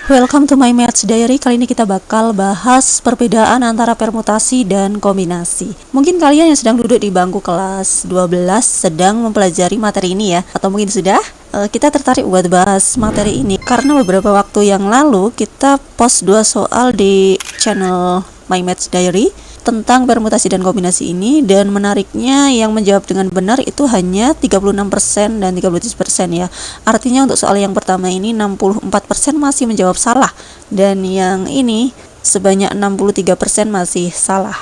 Welcome to my Maths Diary. Kali ini kita bakal bahas perbedaan antara permutasi dan kombinasi. Mungkin kalian yang sedang duduk di bangku kelas 12 sedang mempelajari materi ini ya, atau mungkin sudah. Kita tertarik buat bahas materi ini karena beberapa waktu yang lalu kita post 2 soal di channel My Maths Diary tentang permutasi dan kombinasi ini, dan menariknya yang menjawab dengan benar itu hanya 36% dan 37% ya. Artinya untuk soal yang pertama ini 64% masih menjawab salah, dan yang ini sebanyak 63% masih salah.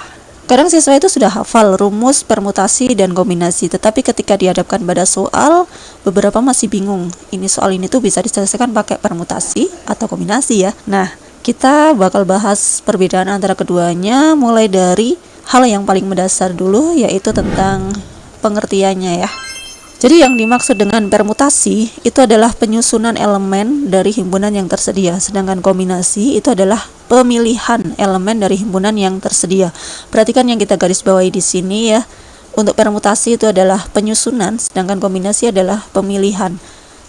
Kadang siswa itu sudah hafal rumus permutasi dan kombinasi, tetapi ketika dihadapkan pada soal, beberapa masih bingung. Ini soal ini tuh bisa diselesaikan pakai permutasi atau kombinasi ya. Nah, kita bakal bahas perbedaan antara keduanya mulai dari hal yang paling mendasar dulu, yaitu tentang pengertiannya ya. Jadi yang dimaksud dengan permutasi itu adalah penyusunan elemen dari himpunan yang tersedia, sedangkan kombinasi itu adalah pemilihan elemen dari himpunan yang tersedia. Perhatikan yang kita garis bawahi di sini ya. Untuk permutasi itu adalah penyusunan, sedangkan kombinasi adalah pemilihan.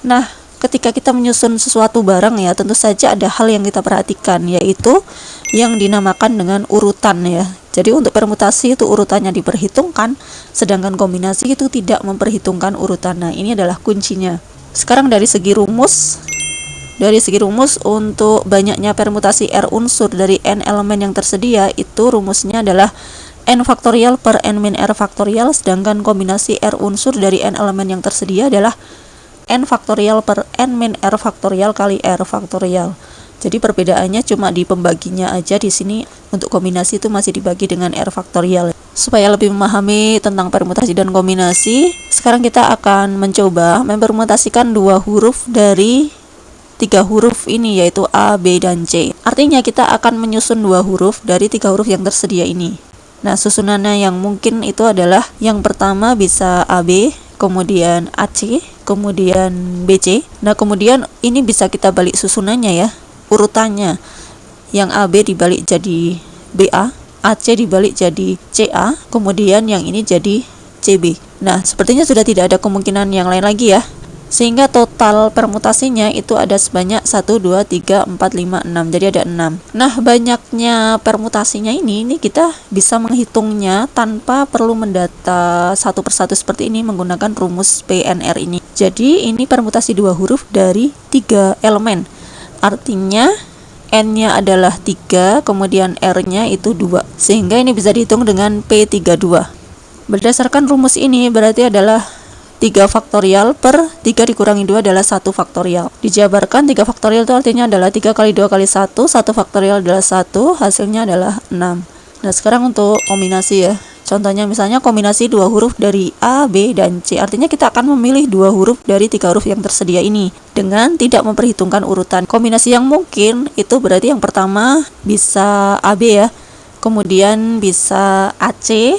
Nah, ketika kita menyusun sesuatu barang ya, tentu saja ada hal yang kita perhatikan, yaitu yang dinamakan dengan urutan ya. Jadi untuk permutasi itu urutannya diperhitungkan, sedangkan kombinasi itu tidak memperhitungkan urutan. Nah, ini adalah kuncinya. Sekarang dari segi rumus untuk banyaknya permutasi R unsur dari N elemen yang tersedia, itu rumusnya adalah N faktorial per N min R faktorial, sedangkan kombinasi R unsur dari N elemen yang tersedia adalah N faktorial per N min R faktorial kali R faktorial. Jadi perbedaannya cuma di pembaginya aja. Di sini untuk kombinasi itu masih dibagi dengan R faktorial. Supaya lebih memahami tentang permutasi dan kombinasi, sekarang kita akan mencoba mempermutasikan 2 huruf dari 3 huruf ini, yaitu A, B, dan C. Artinya kita akan menyusun 2 huruf dari 3 huruf yang tersedia ini. Nah, susunannya yang mungkin itu adalah yang pertama bisa AB, kemudian AC, kemudian BC. Nah, kemudian ini bisa kita balik susunannya ya, urutannya. Yang AB dibalik jadi BA, AC dibalik jadi CA, kemudian yang ini jadi CB. Nah, sepertinya sudah tidak ada kemungkinan yang lain lagi ya. Sehingga total permutasinya itu ada sebanyak 1, 2, 3, 4, 5, 6. Jadi ada 6. Nah, banyaknya permutasinya ini kita bisa menghitungnya tanpa perlu mendata satu persatu seperti ini menggunakan rumus PNR ini. Jadi ini permutasi 2 huruf dari 3 elemen. Artinya N-nya adalah 3, kemudian R-nya itu 2. Sehingga ini bisa dihitung dengan P32. Berdasarkan rumus ini berarti adalah 3 faktorial per 3 dikurangi 2 adalah 1 faktorial. Dijabarkan 3 faktorial itu artinya adalah 3 kali 2 kali 1, 1 faktorial adalah 1, hasilnya adalah 6. Nah, sekarang untuk kombinasi ya. Contohnya misalnya kombinasi 2 huruf dari A, B, dan C. Artinya kita akan memilih 2 huruf dari 3 huruf yang tersedia ini dengan tidak memperhitungkan urutan. Kombinasi yang mungkin itu berarti yang pertama bisa AB ya, kemudian bisa AC,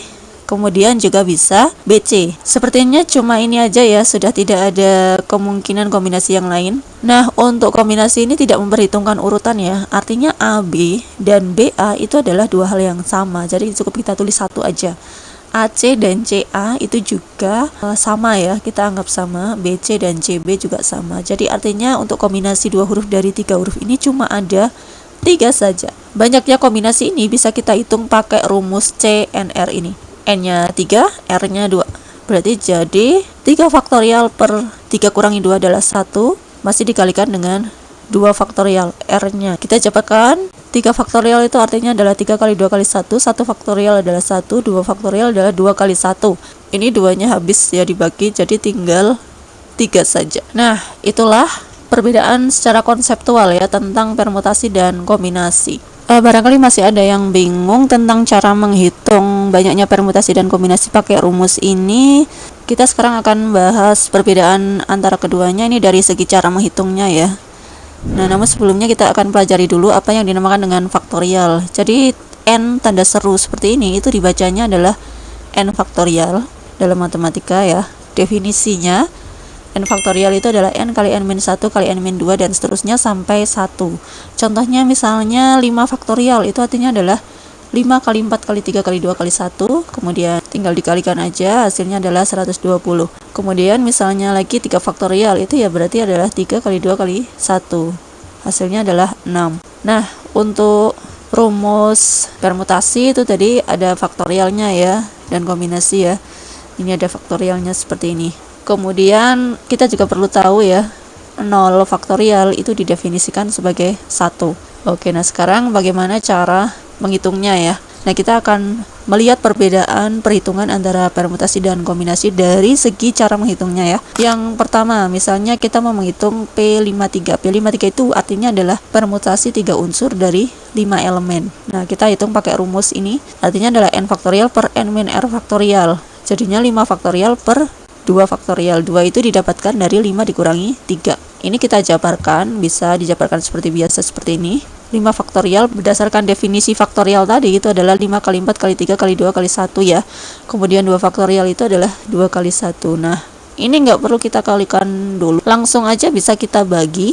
kemudian juga bisa BC. Sepertinya cuma ini aja ya, sudah tidak ada kemungkinan kombinasi yang lain. Nah, untuk kombinasi ini tidak memperhitungkan urutan ya. Artinya AB dan BA itu adalah 2 hal yang sama. Jadi cukup kita tulis 1 aja. AC dan CA itu juga sama ya, kita anggap sama. BC dan CB juga sama. Jadi artinya untuk kombinasi 2 huruf dari 3 huruf ini cuma ada 3 saja. Banyaknya kombinasi ini bisa kita hitung pakai rumus CNR ini. N-nya 3, R-nya 2. Berarti jadi 3 faktorial per 3 kurangi 2 adalah 1, masih dikalikan dengan 2 faktorial R-nya. Kita jabarkan 3 faktorial itu artinya adalah 3 kali 2 kali 1, 1 faktorial adalah 1, 2 faktorial adalah 2 kali 1. Ini 2-nya habis ya dibagi, jadi tinggal 3 saja. Nah, itulah perbedaan secara konseptual ya tentang permutasi dan kombinasi. Barangkali masih ada yang bingung tentang cara menghitung banyaknya permutasi dan kombinasi pakai rumus ini. Kita sekarang akan bahas perbedaan antara keduanya ini dari segi cara menghitungnya ya. Nah, namun sebelumnya kita akan pelajari dulu apa yang dinamakan dengan faktorial. Jadi N tanda seru seperti ini itu dibacanya adalah N faktorial dalam matematika ya. Definisinya N faktorial itu adalah N kali N min 1 kali N min 2 dan seterusnya sampai 1. Contohnya misalnya 5 faktorial itu artinya adalah 5 kali 4 kali 3 kali 2 kali 1, kemudian tinggal dikalikan aja, hasilnya adalah 120. Kemudian misalnya lagi 3 faktorial itu ya berarti adalah 3 kali 2 kali 1, hasilnya adalah 6. Nah, untuk rumus permutasi itu tadi ada faktorialnya ya, dan kombinasi ya. Ini ada faktorialnya seperti ini. Kemudian kita juga perlu tahu ya, 0 faktorial itu didefinisikan sebagai 1. Oke, nah sekarang bagaimana cara menghitungnya ya? Nah, kita akan melihat perbedaan perhitungan antara permutasi dan kombinasi dari segi cara menghitungnya ya. Yang pertama, misalnya kita mau menghitung P53. P53 itu artinya adalah permutasi 3 unsur dari 5 elemen. Nah, kita hitung pakai rumus ini, artinya adalah n faktorial per n min r faktorial. Jadinya 5 faktorial per 2 faktorial. 2 itu didapatkan dari 5 dikurangi 3. Ini kita jabarkan, bisa dijabarkan seperti biasa seperti ini. 5 faktorial berdasarkan definisi faktorial tadi itu adalah 5 kali 4 kali 3 kali 2 kali 1 ya. Kemudian 2 faktorial itu adalah 2 kali 1. Nah, ini nggak perlu kita kalikan dulu. Langsung aja bisa kita bagi.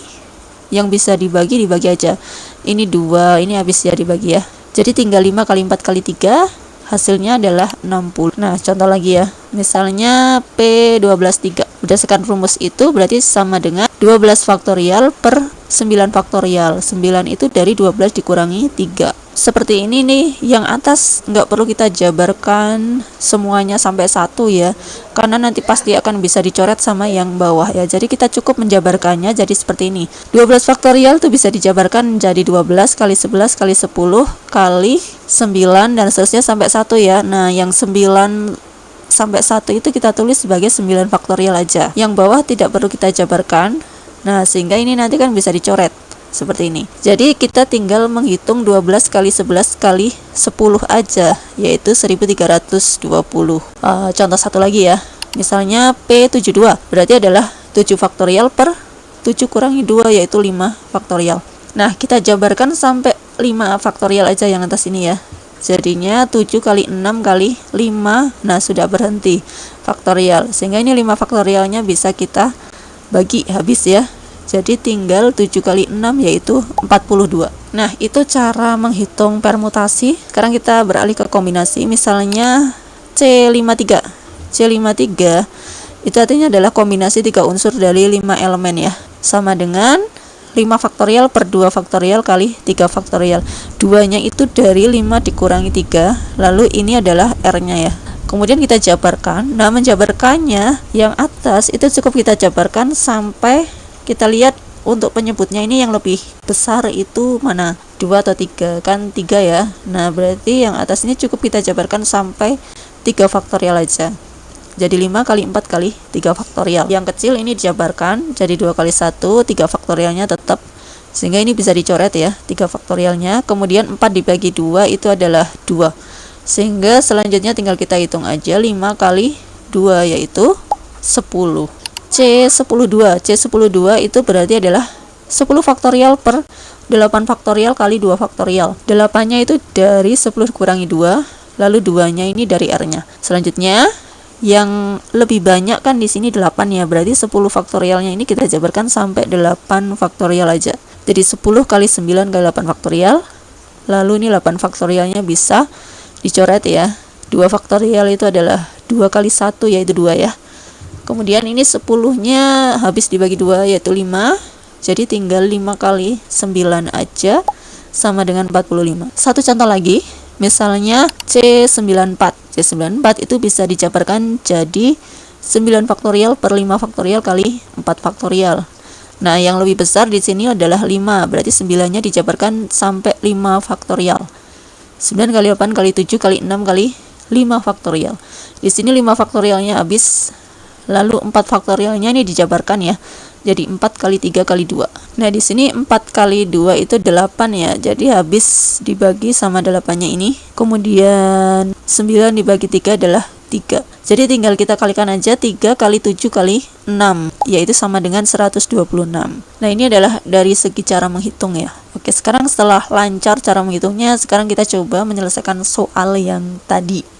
Yang bisa dibagi aja. Ini 2, ini habis ya dibagi ya. Jadi tinggal 5 kali 4 kali 3, hasilnya adalah 60. Nah, contoh lagi ya. Misalnya P123. Berdasarkan rumus itu berarti sama dengan 12 faktorial per 9 faktorial. 9 itu dari 12 dikurangi 3. Seperti ini nih, yang atas nggak perlu kita jabarkan semuanya sampai 1 ya, karena nanti pasti akan bisa dicoret sama yang bawah ya. Jadi kita cukup menjabarkannya jadi seperti ini. 12 faktorial tuh bisa dijabarkan jadi 12 kali 11 kali 10 kali 9 dan seterusnya sampai 1 ya. Nah, yang 9 sampai 1 itu kita tulis sebagai 9 faktorial aja. Yang bawah tidak perlu kita jabarkan. Nah, sehingga ini nanti kan bisa dicoret seperti ini. Jadi kita tinggal menghitung 12 kali 11 kali 10 aja, yaitu 1320. Contoh satu lagi ya. Misalnya P72 berarti adalah 7 faktorial per 7 kurangi 2 yaitu 5 faktorial. Nah, kita jabarkan sampai 5 faktorial aja yang atas ini ya. Jadinya 7 kali 6 kali 5. Nah, sudah berhenti faktorial. Sehingga ini 5 faktorialnya bisa kita bagi habis ya. Jadi tinggal 7 kali 6 yaitu 42. Nah, itu cara menghitung permutasi. Sekarang kita beralih ke kombinasi. Misalnya C53. C53 itu artinya adalah kombinasi 3 unsur dari 5 elemen ya. Sama dengan 5 faktorial per 2 faktorial kali 3 faktorial. 2-nya itu dari 5 dikurangi 3. Lalu ini adalah R-nya ya. Kemudian kita jabarkan. Nah, menjabarkannya yang atas itu cukup kita jabarkan sampai kita lihat untuk penyebutnya ini yang lebih besar itu mana? 2 atau 3? Kan 3 ya. Nah, berarti yang atas ini cukup kita jabarkan sampai 3 faktorial aja. Jadi 5 kali 4 kali 3 faktorial. Yang kecil ini dijabarkan jadi 2 kali 1, 3 faktorialnya tetap. Sehingga ini bisa dicoret ya, 3 faktorialnya. Kemudian 4 dibagi 2 itu adalah 2. Sehingga selanjutnya tinggal kita hitung aja 5 kali 2 yaitu 10. C12. C12 itu berarti adalah 10 faktorial per 8 faktorial kali 2 faktorial. 8-nya itu dari 10 kurangi 2, lalu 2-nya ini dari R-nya. Selanjutnya yang lebih banyak kan di sini 8 ya, berarti 10 faktorialnya ini kita jabarkan sampai 8 faktorial aja. Jadi 10 kali 9 kali 8 faktorial. Lalu ini 8 faktorialnya bisa dicoret ya. 2 faktorial itu adalah 2 kali 1 yaitu 2 ya. Kemudian ini 10-nya habis dibagi 2 yaitu 5. Jadi tinggal 5 kali 9 aja sama dengan 45. Satu contoh lagi. Misalnya C94. C94 itu bisa dijabarkan jadi 9 faktorial per 5 faktorial kali 4 faktorial. Nah, yang lebih besar di sini adalah 5. Berarti 9-nya dijabarkan sampai 5 faktorial. 9 kali 8 kali 7 kali 6 kali 5 faktorial. Di sini 5 faktorialnya habis. Lalu 4 faktorialnya ini dijabarkan ya. Jadi 4 kali 3 kali 2. Nah, di sini 4 kali 2 itu 8 ya. Jadi habis dibagi sama 8-nya ini. Kemudian 9 dibagi 3 adalah 3. Jadi tinggal kita kalikan aja 3 kali 7 kali 6. Yaitu sama dengan 126. Nah, ini adalah dari segi cara menghitung ya. Oke, sekarang setelah lancar cara menghitungnya, sekarang kita coba menyelesaikan soal yang tadi.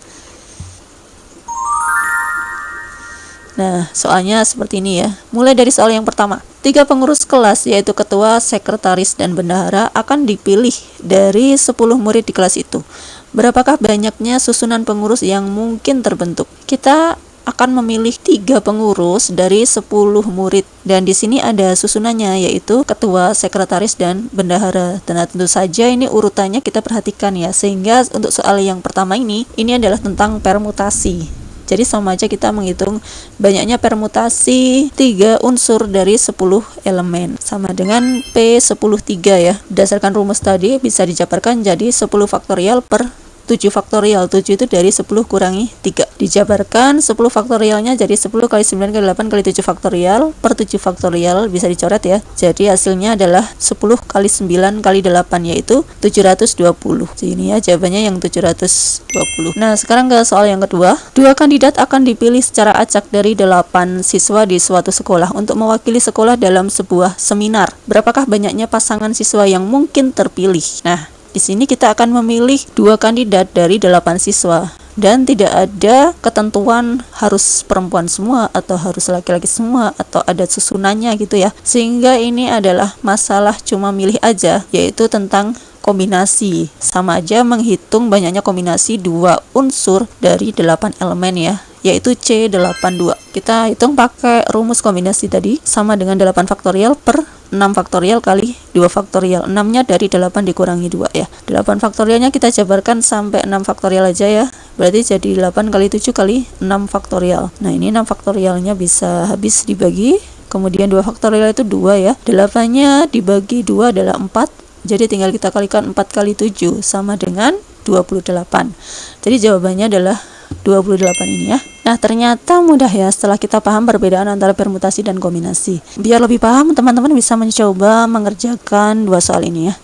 Nah, soalnya seperti ini ya. Mulai dari soal yang pertama. 3 pengurus kelas, yaitu ketua, sekretaris, dan bendahara, akan dipilih dari 10 murid di kelas itu. Berapakah banyaknya susunan pengurus yang mungkin terbentuk? Kita akan memilih 3 pengurus dari 10 murid. Dan di sini ada susunannya, yaitu ketua, sekretaris, dan bendahara. Dan tentu saja ini urutannya kita perhatikan ya, sehingga untuk soal yang pertama ini adalah tentang permutasi. Jadi sama aja kita menghitung banyaknya permutasi 3 unsur dari 10 elemen. Sama dengan P10(3) ya. Berdasarkan rumus tadi bisa dijabarkan jadi 10 faktorial per 7 faktorial. 7 itu dari 10 kurangi 3. Dijabarkan 10 faktorialnya jadi 10 kali 9 kali 8 kali 7 faktorial per 7 faktorial, bisa dicoret ya. Jadi hasilnya adalah 10 kali 9 kali 8, yaitu 720. Ini ya jawabannya yang 720. Nah, sekarang ke soal yang kedua. 2 kandidat akan dipilih secara acak dari 8 siswa di suatu sekolah untuk mewakili sekolah dalam sebuah seminar. Berapakah banyaknya pasangan siswa yang mungkin terpilih? Nah, di sini kita akan memilih 2 kandidat dari 8 siswa dan tidak ada ketentuan harus perempuan semua atau harus laki-laki semua atau ada susunannya gitu ya. Sehingga ini adalah masalah cuma milih aja, yaitu tentang kombinasi. Sama aja menghitung banyaknya kombinasi 2 unsur dari 8 elemen ya, yaitu C82. Kita hitung pakai rumus kombinasi tadi, sama dengan 8 faktorial per 6 faktorial kali 2 faktorial. 6-nya dari 8 dikurangi 2 ya. 8 faktorialnya kita jabarkan sampai 6 faktorial aja ya. Berarti jadi 8 kali 7 kali 6 faktorial. Nah, ini 6 faktorialnya bisa habis dibagi. Kemudian 2 faktorial itu 2 ya. 8-nya dibagi 2 adalah 4. Jadi tinggal kita kalikan 4 kali 7 sama dengan 28. Jadi jawabannya adalah 28 ini ya. Nah, ternyata mudah ya setelah kita paham perbedaan antara permutasi dan kombinasi. Biar lebih paham, teman-teman bisa mencoba mengerjakan 2 soal ini ya.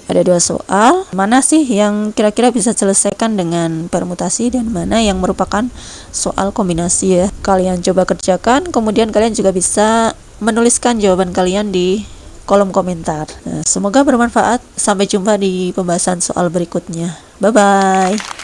Ada 2 soal, mana sih yang kira-kira bisa selesaikan dengan permutasi dan mana yang merupakan soal kombinasi ya. Kalian coba kerjakan, kemudian kalian juga bisa menuliskan jawaban kalian di kolom komentar. Nah, semoga bermanfaat. Sampai jumpa di pembahasan soal berikutnya. Bye-bye.